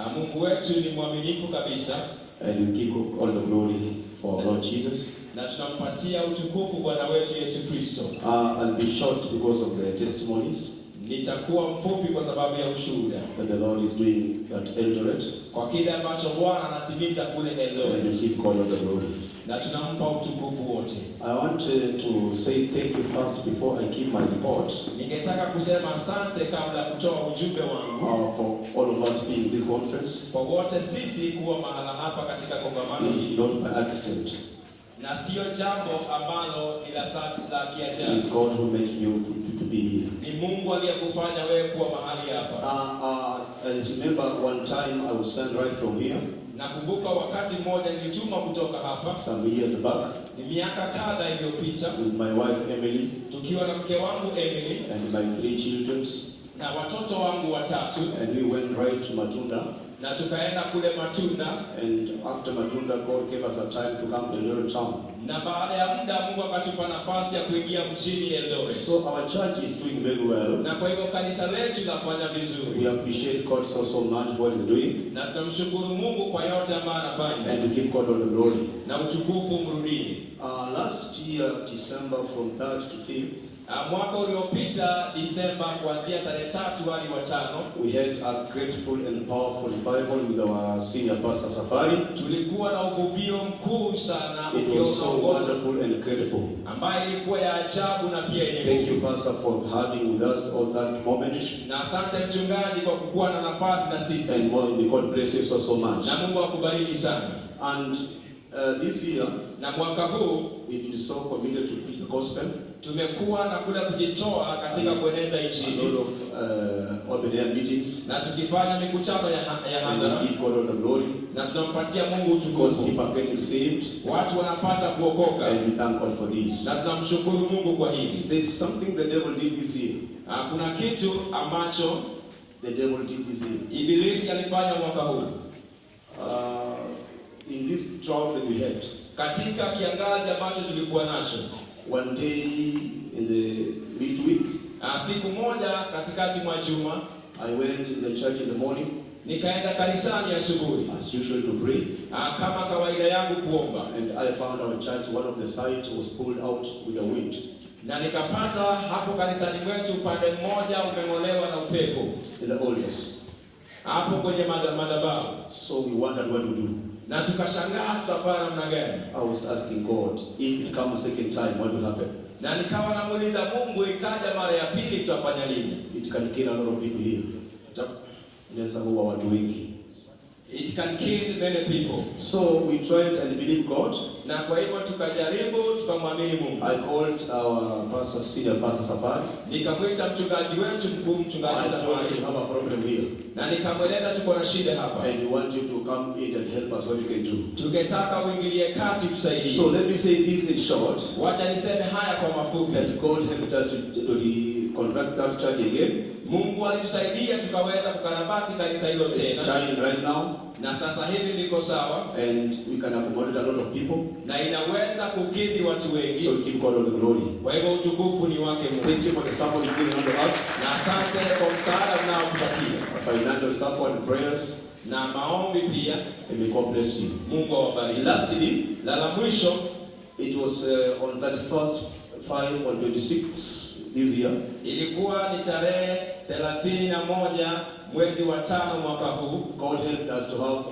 Mungu wetu ni mwaminifu kabisa. And we give all the glory for our Lord Jesus. Na tunampatia utukufu Bwana wetu Yesu Kristo. I'll be short because of the testimonies Nitakuwa mfupi kwa sababu ya ushuhuda that the Lord is doing at Eldoret. kwa kile ambacho Bwana anatimiza kule And Eldoret. receive all of the glory. Na tunampa utukufu wote. I want to say thank you first before I give my report Ningetaka kusema asante kabla ya kutoa ujumbe wangu for all of us being in this conference. kwa wote sisi kuwa mahala hapa katika kongamano It is not by accident. na sio jambo ambalo ni la It kiajabu. is God who made you to be here. Ni Mungu aliyekufanya wewe kuwa mahali hapa. I remember one time I was sent right from here Nakumbuka wakati mmoja nilituma kutoka hapa, some years back ni miaka kadha iliyopita, with my wife Emily tukiwa na mke wangu Emily and my 3 children, na watoto wangu watatu, and we went right to Matunda. na tukaenda kule Matunda, And after Matunda, God gave us a time to come to Eldoret town. na baada ya muda Mungu akatupa nafasi ya kuingia mjini Eldoret. So our church is doing very well. Na kwa hivyo kanisa letu linafanya vizuri. We appreciate God so much for what He's doing, Na tunamshukuru Mungu kwa yote ambayo anafanya. and we give God all the glory. Na utukufu mrudie. Last year, December, from 3rd to 5th, Mwaka uliopita Disemba kuanzia tarehe 3 hadi 5, we had a grateful and powerful revival with our senior pastor Safari. tulikuwa na uvuvio mkuu sana It was so wonderful and grateful. ambayo ilikuwa ya ajabu na pia yenye Thank nguvu. you, Pastor, for having with us all that moment. Na asante mchungaji kwa kukuwa na nafasi na sisi. And may God bless you so much. Na Mungu akubariki sana. And this year, Na mwaka huu it is so committed to preach the gospel. tumekuwa na kule kujitoa katika kueneza A injili lot of open air meetings. na tukifanya mikutano ya And we hadhara give God all the glory na tunampatia Mungu because utukufu. people are getting saved. Watu wanapata kuokoka And we thank God for this. na tunamshukuru Mungu kwa hili. There's something the devil did this year. Kuna kitu ambacho The devil did this year. Ibilisi alifanya mwaka huu. In this drought that we had, Katika kiangazi ambacho tulikuwa nacho, one day in the midweek, siku moja katikati mwa juma, I went in the church in the morning, nikaenda kanisani asubuhi as usual, to pray. kama kawaida yangu kuomba, And I found our church, one of the sides was pulled out with the wind. na nikapata hapo kanisani mwetu upande mmoja umeng'olewa na upepo In the audience. hapo kwenye madhabahu, So we wondered what to do. na tukashangaa tutafanya namna gani. I was asking God, if it comes second time, what will happen? Na nikawa namuuliza Mungu, ikaja mara ya pili tutafanya nini? It can kill a lot of people here. Inaweza kuua watu wengi. It can kill many people. So we tried and believed God. Na kwa hivyo tukajaribu, tukamwamini Mungu. I called our pastor, senior pastor Safari. Nikamwita mchungaji wetu mkuu, mchungaji I told Safari, him we have a problem here, na nikamweleza tuko na shida hapa, and we want you to come in and help us what you can do. tungetaka uingilie kati tusaidie. So let me say this in short, Wacha niseme haya kwa mafupi. that God helped us to reconstruct that church again. Mungu alitusaidia tukaweza kukarabati kanisa hilo It's tena, shining right now, na sasa hivi liko sawa and we can accommodate a lot of people. na inaweza kukidhi watu wengi. So give God all the glory. Kwa hivyo utukufu ni wake Mungu, Thank you for the support you've given unto us, na asante kwa msaada unaotupatia financial support and prayers, na maombi pia. and may God bless you. Mungu awabariki. Lastly, La mwisho, it was on 31st 5 on 26 this year. ilikuwa ni tarehe 31 mwezi wa 5 mwaka huu. God helped us to have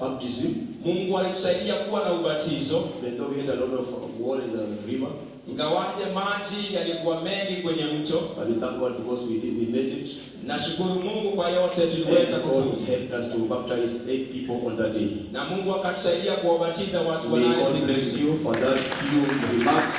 baptism. Mungu alitusaidia kuwa na ubatizo, Even though we had a lot of water in the river, ingawaje maji yalikuwa mengi kwenye mto. but we thank God because we made it. Nashukuru Mungu kwa yote tuliweza And God kufuzu, helped us to baptize 8 people on that day. na Mungu akatusaidia kuwabatiza watu May God wanaoishi. bless you for that few remarks.